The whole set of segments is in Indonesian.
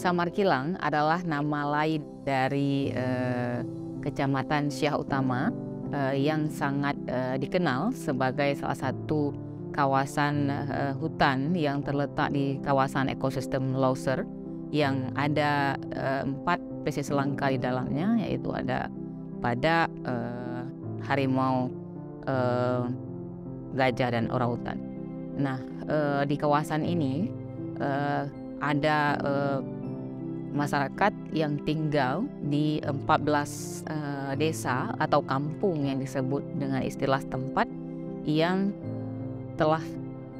Samarkilang adalah nama lain dari Kecamatan Syah Utama yang sangat dikenal sebagai salah satu kawasan hutan yang terletak di kawasan ekosistem Lauser yang ada 4 spesies langka di dalamnya, yaitu ada badak, harimau, gajah, dan orangutan. Nah, di kawasan ini ada masyarakat yang tinggal di 14 desa atau kampung yang disebut dengan istilah setempat yang telah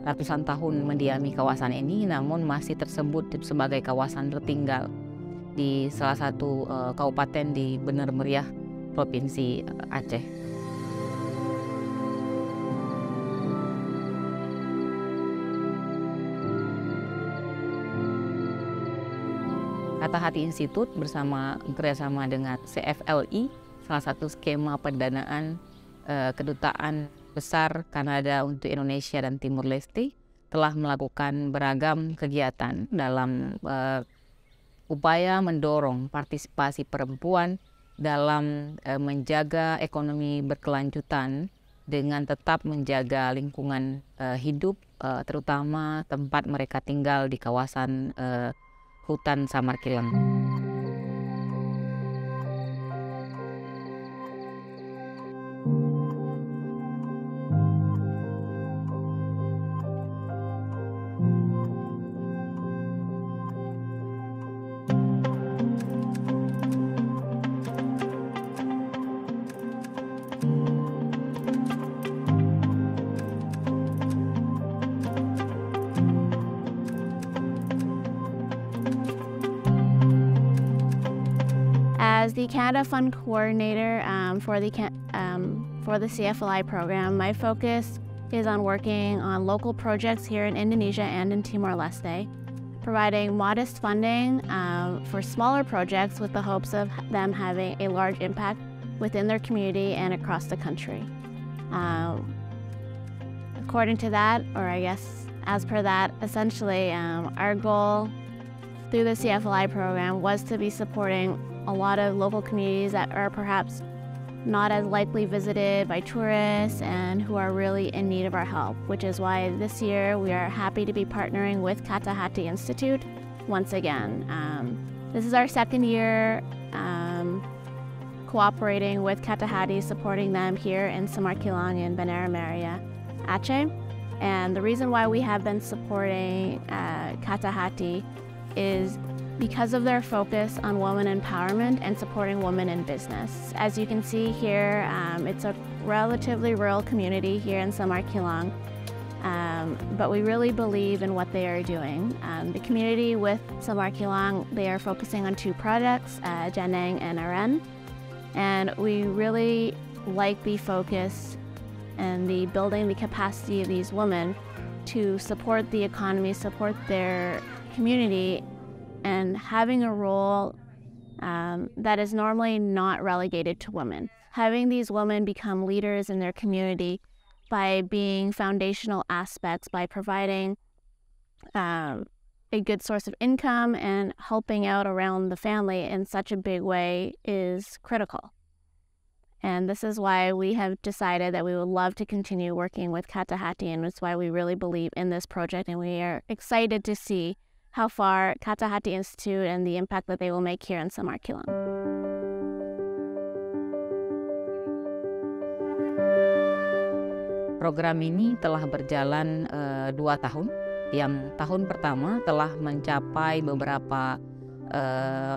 ratusan tahun mendiami kawasan ini, namun masih tersebut sebagai kawasan tertinggal di salah satu kabupaten di Bener Meriah, Provinsi Aceh. Kata Hati Institute kerjasama dengan CFLI, salah satu skema pendanaan Kedutaan Besar Kanada untuk Indonesia dan Timur Leste, telah melakukan beragam kegiatan dalam upaya mendorong partisipasi perempuan dalam menjaga ekonomi berkelanjutan dengan tetap menjaga lingkungan hidup, terutama tempat mereka tinggal di kawasan hutan Samarkilang. As the Canada Fund Coordinator for the CFLI program, my focus is on working on local projects here in Indonesia and in Timor-Leste, providing modest funding for smaller projects with the hopes of them having a large impact within their community and across the country. According to that, or I guess as per that, essentially our goal through the CFLI program was to be supporting a lot of local communities that are perhaps not as likely visited by tourists and who are really in need of our help, which is why this year we are happy to be partnering with Kata Hati Institute once again. This is our second year cooperating with Kata Hati, supporting them here in Samarkilang in Bener Meriah, Aceh. And the reason why we have been supporting Kata Hati is because of their focus on women empowerment and supporting women in business. As you can see here, it's a relatively rural community here in Samarkilang, but we really believe in what they are doing. The community with Samarkilang, they are focusing on 2 projects, Janeng and Aren, and we really like the focus and the building the capacity of these women to support the economy, support their community, and having a role that is normally not relegated to women. Having these women become leaders in their community by being foundational aspects, by providing a good source of income and helping out around the family in such a big way is critical. And this is why we have decided that we would love to continue working with Kata Hati, and it's why we really believe in this project, and we are excited to see how far Kata Hati Institute and the impact that they will make here in Samarkilang. Program ini telah berjalan 2 tahun. Yang tahun pertama telah mencapai beberapa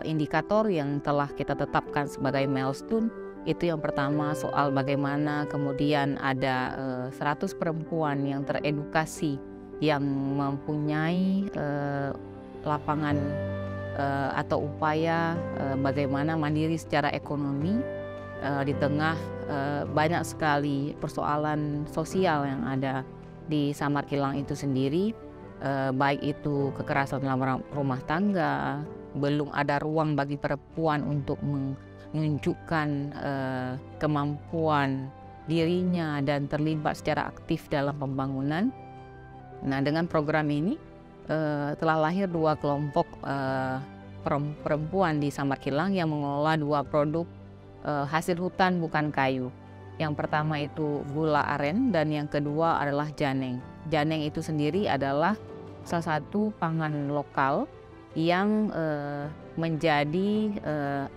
indikator yang telah kita tetapkan sebagai milestone. Itu yang pertama soal bagaimana kemudian ada 100 perempuan yang teredukasi, yang mempunyai lapangan atau upaya bagaimana mandiri secara ekonomi di tengah banyak sekali persoalan sosial yang ada di Samarkilang itu sendiri, baik itu kekerasan dalam rumah tangga, belum ada ruang bagi perempuan untuk menunjukkan kemampuan dirinya dan terlibat secara aktif dalam pembangunan. Nah, dengan program ini telah lahir 2 kelompok perempuan di Samarkilang yang mengelola 2 produk hasil hutan bukan kayu. Yang pertama itu gula aren dan yang kedua adalah janeng. Janeng itu sendiri adalah salah satu pangan lokal yang menjadi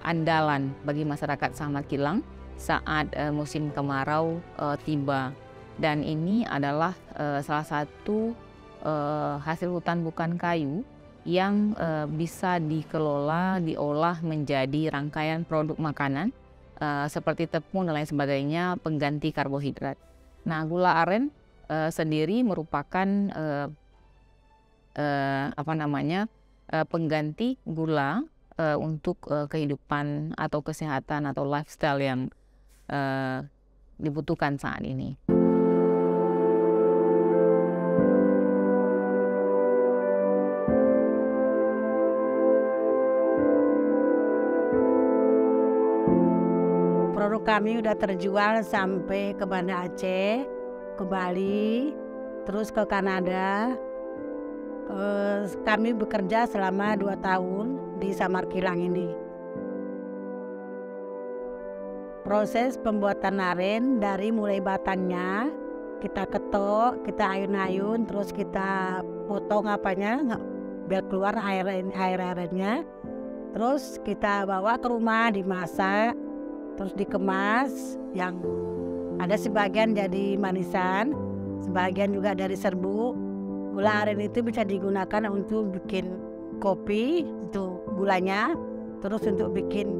andalan bagi masyarakat Samarkilang saat musim kemarau tiba. Dan ini adalah salah satu hasil hutan bukan kayu yang bisa dikelola, diolah menjadi rangkaian produk makanan seperti tepung dan lain sebagainya, pengganti karbohidrat. Nah, gula aren sendiri merupakan pengganti gula untuk kehidupan atau kesehatan atau lifestyle yang dibutuhkan saat ini. Produk kami udah terjual sampai ke Banda Aceh, ke Bali, terus ke Kanada. Kami bekerja selama 2 tahun di Samarkilang ini. Proses pembuatan aren dari mulai batangnya, kita ketok, kita ayun-ayun, terus kita potong biar keluar air-airnya. Terus kita bawa ke rumah, dimasak, terus dikemas, yang ada sebagian jadi manisan, sebagian juga dari serbuk. Gula aren itu bisa digunakan untuk bikin kopi, itu gulanya. Terus untuk bikin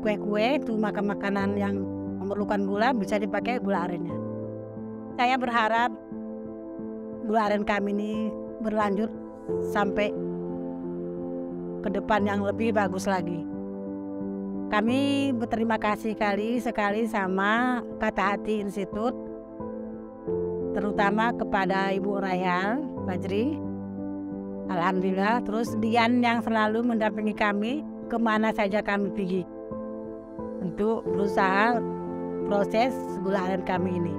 kue-kue, itu makanan yang memerlukan gula, bisa dipakai gula arennya. Saya berharap gula aren kami ini berlanjut sampai ke depan yang lebih bagus lagi. Kami berterima kasih sekali sama Kata Hati Institute, terutama kepada Ibu Rayhan Fajri, alhamdulillah. Terus Dian yang selalu mendampingi kami kemana saja kami pergi untuk berusaha proses gula aren kami ini.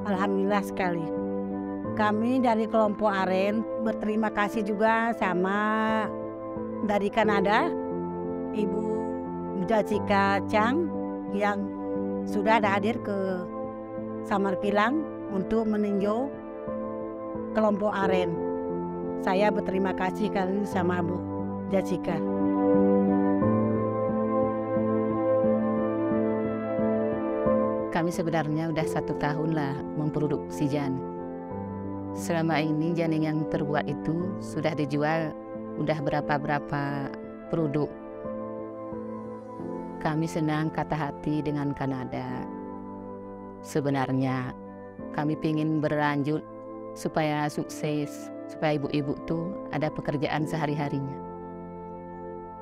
Alhamdulillah sekali. Kami dari kelompok aren berterima kasih juga sama dari Kanada, Ibu Jessica Chang yang sudah hadir ke Samarkilang untuk meninjau kelompok aren. Saya berterima kasih sekali sama Bu Jessica. Kami sebenarnya udah 1 tahun lah memproduksi janeng. Selama ini janeng yang terbuat itu sudah dijual udah berapa produk. Kami senang Kata Hati dengan Kanada. Sebenarnya kami ingin berlanjut supaya sukses, supaya ibu-ibu tuh ada pekerjaan sehari-harinya.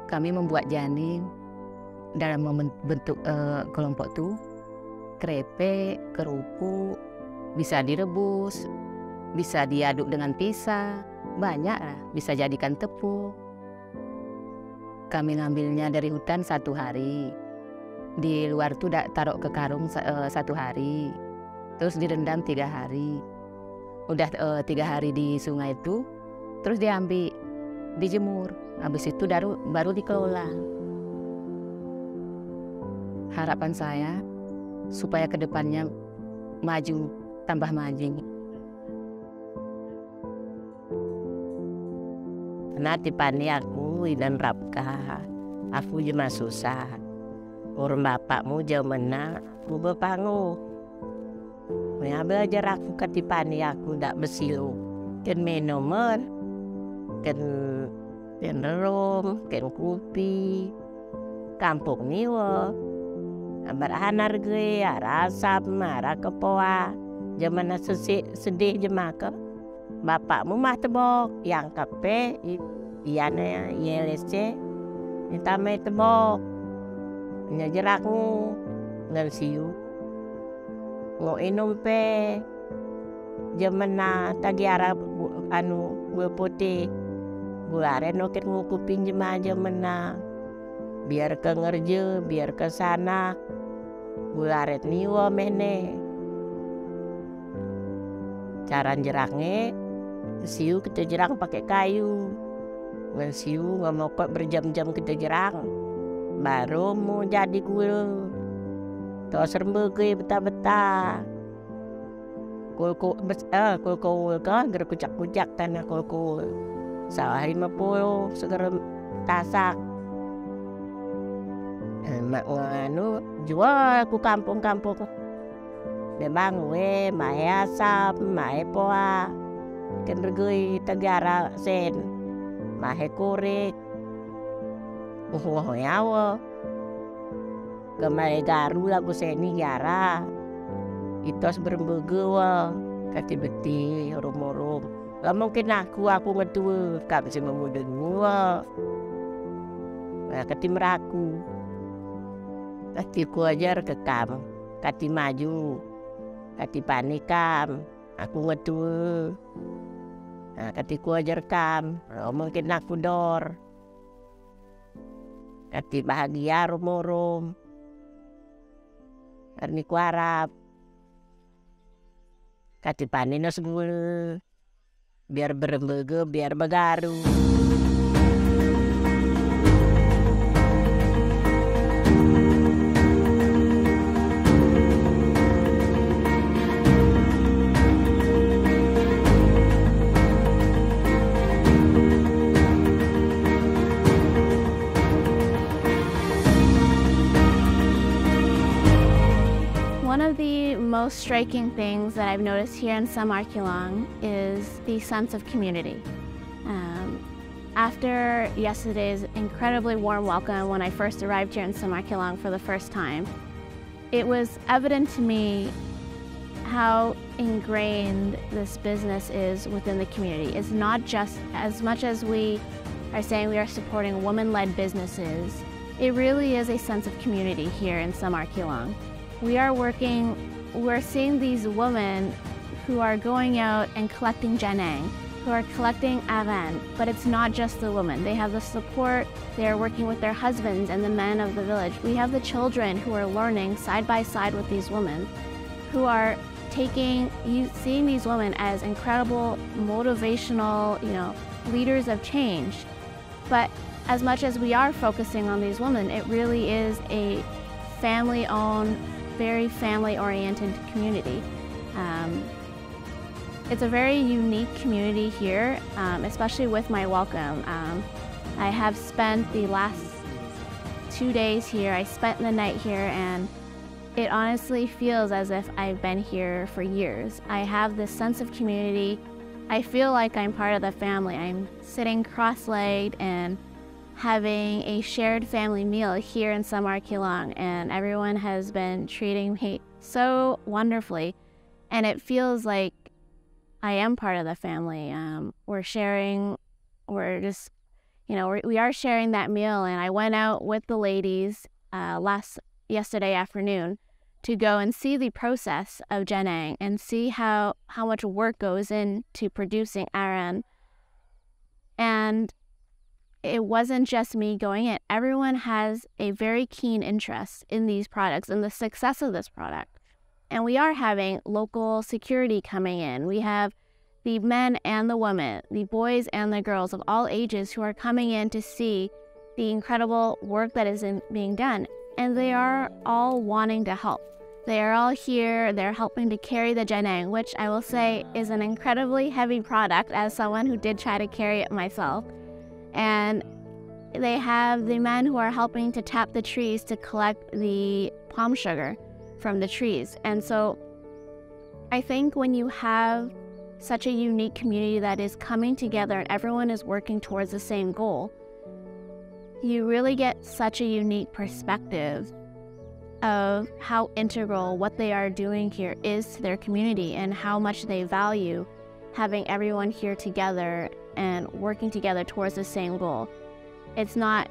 Kami membuat janeng dalam bentuk kelompok tuh krepek, kerupuk, bisa direbus, bisa diaduk dengan pisang, banyak lah, bisa jadikan tepung. Kami ngambilnya dari hutan 1 hari, di luar tuh taruh ke karung 1 hari, terus direndam 3 hari. Udah 3 hari di sungai itu, terus diambil, dijemur, habis itu baru dikelola. Harapan saya supaya kedepannya maju, tambah maju. Nanti pani aku dan rapka, aku cuma susah. Urun bapakmu jauh menang, aku berpangu. Ya belajar aku ketipani aku dak besilu. Ken minuman, ken rum, ken kopi, kampung niwa. Ambar hanar gue, arasap, marah kepoa. Zaman sedih jemaka. Bapakmu mah tebok, yang kape, iyana YLSC, ditambah tebok, nyajerakmu, ngan siu, inum pe, jamana tagiara gue putih, gula aren oket ngukupin jema jamana, biar ke ngerje, biar ke sana, gula aren niwa mene, cara jeraknya. Siu kita jerang pakai kayu, Ngensiu ngamokot berjam-jam kita jerang. Baru mau jadi kue. Tos rembege betah-betah. Kul kan gerkucak-kucak tanah kul. Sawah 50 segera tasak. Mak nganu jual ku kampung-kampung. Memang mae asap, mae poa. Kenregui tegara sen. Mae korek. Yawo. Gemai garu lagu seni yara. Itos berembege wa. Kati beti rum-rum. Lah mungkin aku ngetua. Kam si memudeng wa. Nah, kati meraku. Kati ku ajar ke kam. Kati maju. Kati panikam. Aku ngetua. Nah, kati ku ajar kam. Mungkin aku dor. Kati bahagia rum-rum. Karni ku harap. Kati panino segul. Biar berembege, biar begaru. One of the most striking things that I've noticed here in Samarkilang is the sense of community. After yesterday's incredibly warm welcome when I first arrived here in Samarkilang for the first time, it was evident to me how ingrained this business is within the community. It's not just as much as we are saying we are supporting women-led businesses, it really is a sense of community here in Samarkilang. We're seeing these women who are going out and collecting janang, who are collecting aran, but it's not just the women. They have the support, they're working with their husbands and the men of the village. We have the children who are learning side by side with these women, who are seeing these women as incredible, motivational, leaders of change. But as much as we are focusing on these women, it really is a family-owned, very family-oriented community. It's a very unique community here, especially with my welcome. I have spent the last 2 days here. I spent the night here, and it honestly feels as if I've been here for years. I have this sense of community. I feel like I'm part of the family. I'm sitting cross-legged and having a shared family meal here in Samarkilang, and everyone has been treating me so wonderfully, and it feels like I am part of the family. We are sharing that meal, and I went out with the ladies yesterday afternoon to go and see the process of janang and see how much work goes into producing aran. And it wasn't just me going in. Everyone has a very keen interest in these products and the success of this product. And we are having local security coming in. We have the men and the women, the boys and the girls of all ages who are coming in to see the incredible work that is being done. And they are all wanting to help. They are all here. They're helping to carry the janang, which I will say is an incredibly heavy product as someone who did try to carry it myself. And they have the men who are helping to tap the trees to collect the palm sugar from the trees. And so I think when you have such a unique community that is coming together and everyone is working towards the same goal, you really get such a unique perspective of how integral what they are doing here is to their community and how much they value having everyone here together and working together towards the same goal. It's not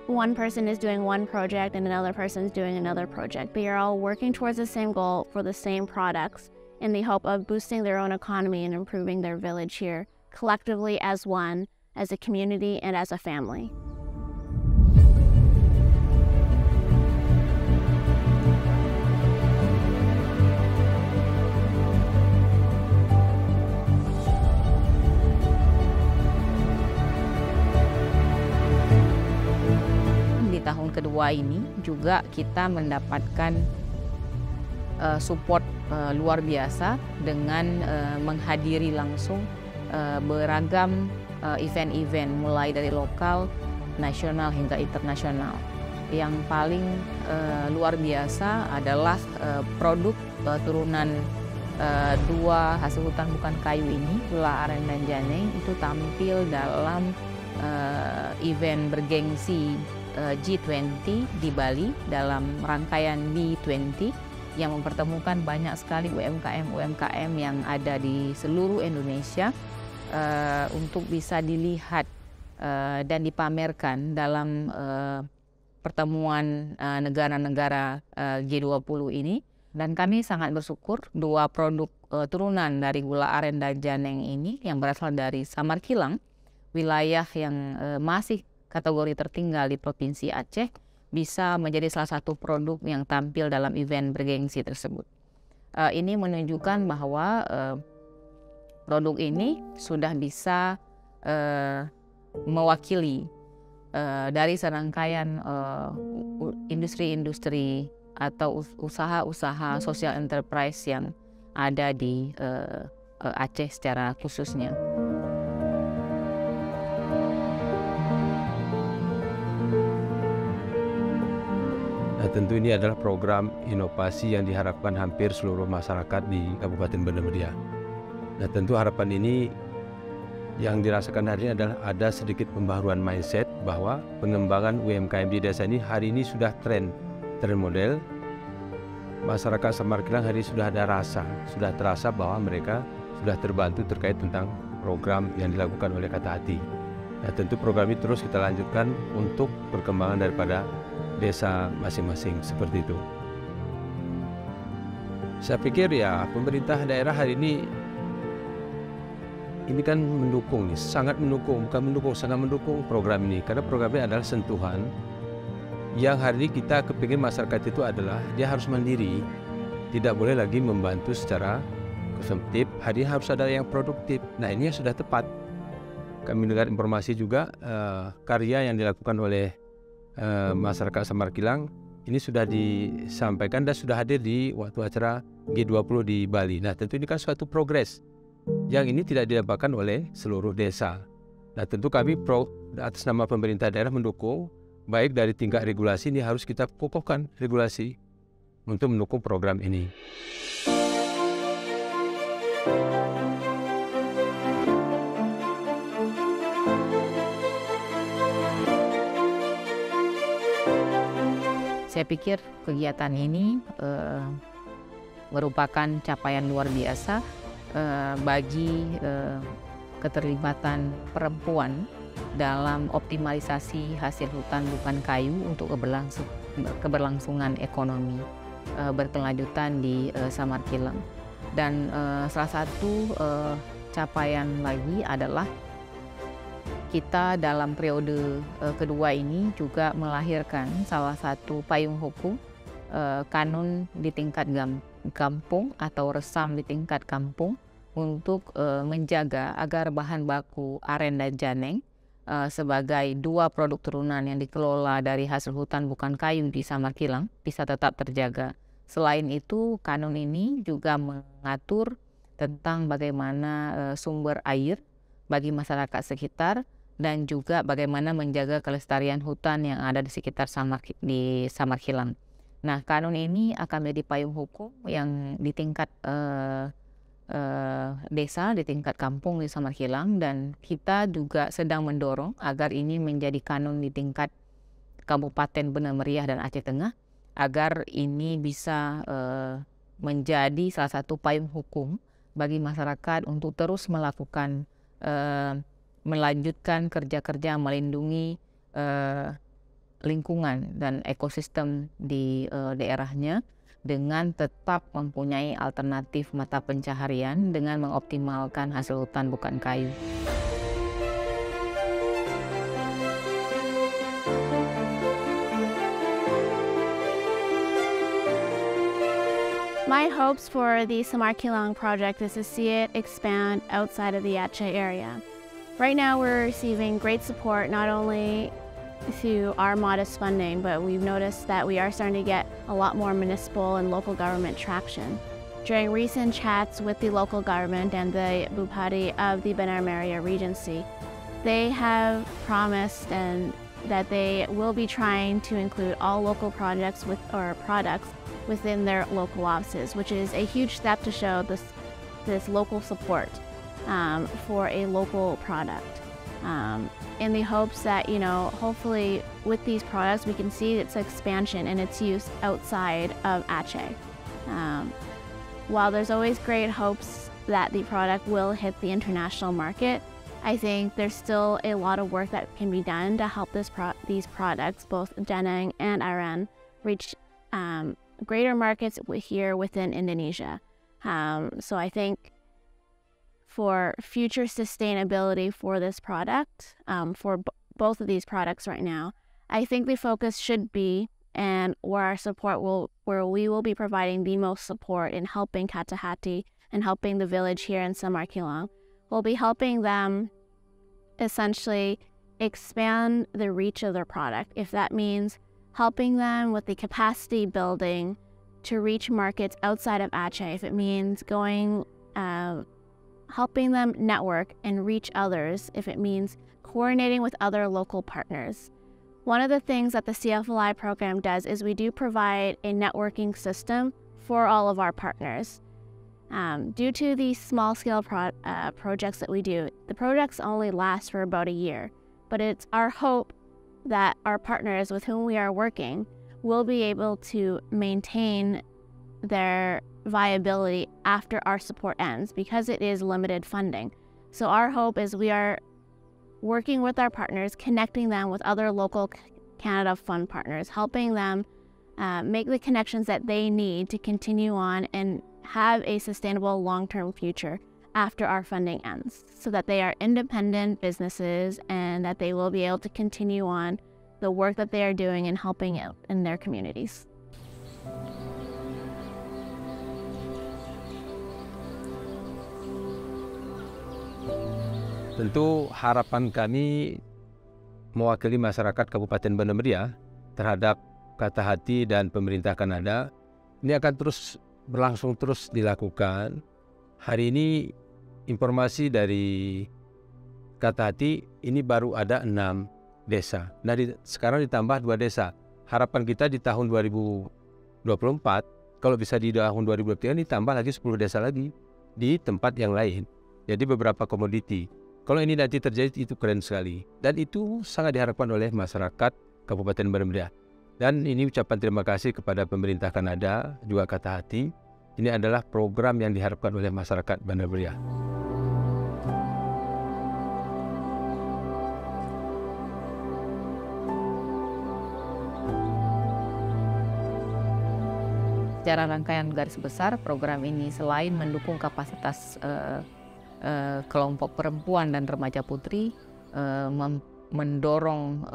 one person is doing one project and another person is doing another project. They are all working towards the same goal for the same products in the hope of boosting their own economy and improving their village here collectively as one, as a community, and as a family. kedua ini juga kita mendapatkan support luar biasa dengan menghadiri langsung beragam event-event mulai dari lokal, nasional hingga internasional. Yang paling luar biasa adalah produk turunan dua hasil hutan bukan kayu ini, gula aren dan janeng, itu tampil dalam event bergengsi G20 di Bali dalam rangkaian B20 yang mempertemukan banyak sekali UMKM yang ada di seluruh Indonesia untuk bisa dilihat dan dipamerkan dalam pertemuan negara-negara G20 ini. Dan kami sangat bersyukur dua produk turunan dari gula aren dan janeng ini yang berasal dari Samarkilang, wilayah yang masih kategori tertinggal di Provinsi Aceh, bisa menjadi salah satu produk yang tampil dalam event bergengsi tersebut. Ini menunjukkan bahwa produk ini sudah bisa mewakili dari serangkaian industri-industri atau usaha-usaha social enterprise yang ada di Aceh secara khususnya. Nah, tentu ini adalah program inovasi yang diharapkan hampir seluruh masyarakat di Kabupaten Banda Mulia. Nah, tentu harapan ini yang dirasakan hari ini adalah ada sedikit pembaharuan mindset bahwa pengembangan UMKM di desa ini hari ini sudah tren model. Masyarakat Samarkilang hari ini sudah terasa bahwa mereka sudah terbantu terkait tentang program yang dilakukan oleh Kata Hati. Nah, tentu program ini terus kita lanjutkan untuk perkembangan daripada desa masing-masing seperti itu. Saya pikir ya pemerintah daerah hari ini kan mendukung nih, sangat mendukung program ini, karena program ini adalah sentuhan yang hari ini kita kepingin masyarakat itu adalah dia harus mandiri, tidak boleh lagi membantu secara konsumtif, hari ini harus ada yang produktif. Nah, ini sudah tepat. Kami dengar informasi juga karya yang dilakukan oleh masyarakat Samarkilang ini sudah disampaikan dan sudah hadir di waktu acara G20 di Bali. Nah, tentu ini kan suatu progres yang ini tidak didapatkan oleh seluruh desa. Nah, tentu kami atas nama pemerintah daerah mendukung, baik dari tingkat regulasi ini harus kita kokohkan regulasi untuk mendukung program ini. Saya pikir kegiatan ini merupakan capaian luar biasa bagi keterlibatan perempuan dalam optimalisasi hasil hutan bukan kayu untuk keberlangsungan ekonomi berkelanjutan di Samarkilang. Dan salah satu capaian lagi adalah kita dalam periode kedua ini juga melahirkan salah satu payung hukum kanun di tingkat kampung atau resam di tingkat kampung untuk menjaga agar bahan baku aren dan janeng sebagai dua produk turunan yang dikelola dari hasil hutan bukan kayu di Samarkilang bisa tetap terjaga. Selain itu, kanun ini juga mengatur tentang bagaimana sumber air bagi masyarakat sekitar dan juga bagaimana menjaga kelestarian hutan yang ada di sekitar Samarkilang. Nah, kanun ini akan menjadi payung hukum yang di tingkat desa, di tingkat kampung di Samarkilang, dan kita juga sedang mendorong agar ini menjadi kanun di tingkat Kabupaten Banda Meriah dan Aceh Tengah, agar ini bisa menjadi salah satu payung hukum bagi masyarakat untuk terus melakukan melanjutkan kerja-kerja melindungi lingkungan dan ekosistem di daerahnya dengan tetap mempunyai alternatif mata pencaharian dengan mengoptimalkan hasil hutan bukan kayu. My hopes for the Samarkilang project is to see it expand outside of the Aceh area. Right now we're receiving great support not only through our modest funding, but we've noticed that we are starting to get a lot more municipal and local government traction. During recent chats with the local government and the Bupati of the Benar Maria Regency, they have promised and that they will be trying to include all local projects products within their local offices, which is a huge step to show this local support for a local product. In the hopes that, hopefully with these products we can see its expansion and its use outside of Aceh. While there's always great hopes that the product will hit the international market, I think there's still a lot of work that can be done to help these products, both Danang and Iran, reach greater markets here within Indonesia. So I think for future sustainability for this product, for both of these products right now, I think the focus should be, and where we will be providing the most support in helping Kata Hati and helping the village here in Samar Kilang, we'll be helping them essentially expand the reach of their product. If that means helping them with the capacity building to reach markets outside of Aceh, if it means helping them network and reach others, if it means coordinating with other local partners. One of the things that the CFLI program does is we do provide a networking system for all of our partners. Due to these small-scale projects that we do, the projects only last for about a year, but it's our hope that our partners with whom we are working will be able to maintain their viability after our support ends, because it is limited funding. So our hope is we are working with our partners, connecting them with other local Canada Fund partners, helping them make the connections that they need to continue on and have a sustainable long-term future after our funding ends, so that they are independent businesses and that they will be able to continue on the work that they are doing and helping out in their communities. Tentu harapan kami mewakili masyarakat Kabupaten Benar Meriah terhadap Kata Hati dan pemerintah Kanada ini akan terus berlangsung terus dilakukan. Hari ini informasi dari Kata Hati ini baru ada 6 desa. Nah sekarang ditambah 2 desa. Harapan kita di tahun 2024, kalau bisa di tahun 2023 ditambah lagi 10 desa lagi di tempat yang lain. Jadi beberapa komoditi. Kalau ini nanti terjadi itu keren sekali. Dan itu sangat diharapkan oleh masyarakat Kabupaten Benar Meriah. Dan ini ucapan terima kasih kepada pemerintah Kanada, juga Kata Hati. Ini adalah program yang diharapkan oleh masyarakat Benar Meriah. Secara rangkaian garis besar, program ini selain mendukung kapasitas kelompok perempuan dan remaja putri, mendorong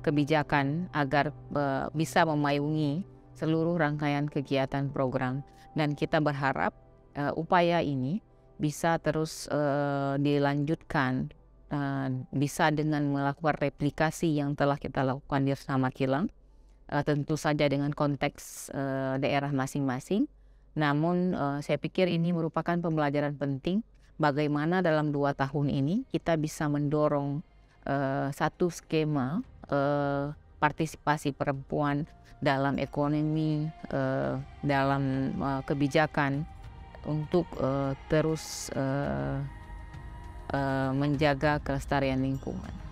kebijakan agar bisa memayungi seluruh rangkaian kegiatan program. Dan kita berharap upaya ini bisa terus dilanjutkan, bisa dengan melakukan replikasi yang telah kita lakukan di Samar Kilang, tentu saja dengan konteks daerah masing-masing. Namun saya pikir ini merupakan pembelajaran penting bagaimana dalam 2 tahun ini kita bisa mendorong satu skema partisipasi perempuan dalam ekonomi, dalam kebijakan untuk terus menjaga kelestarian lingkungan.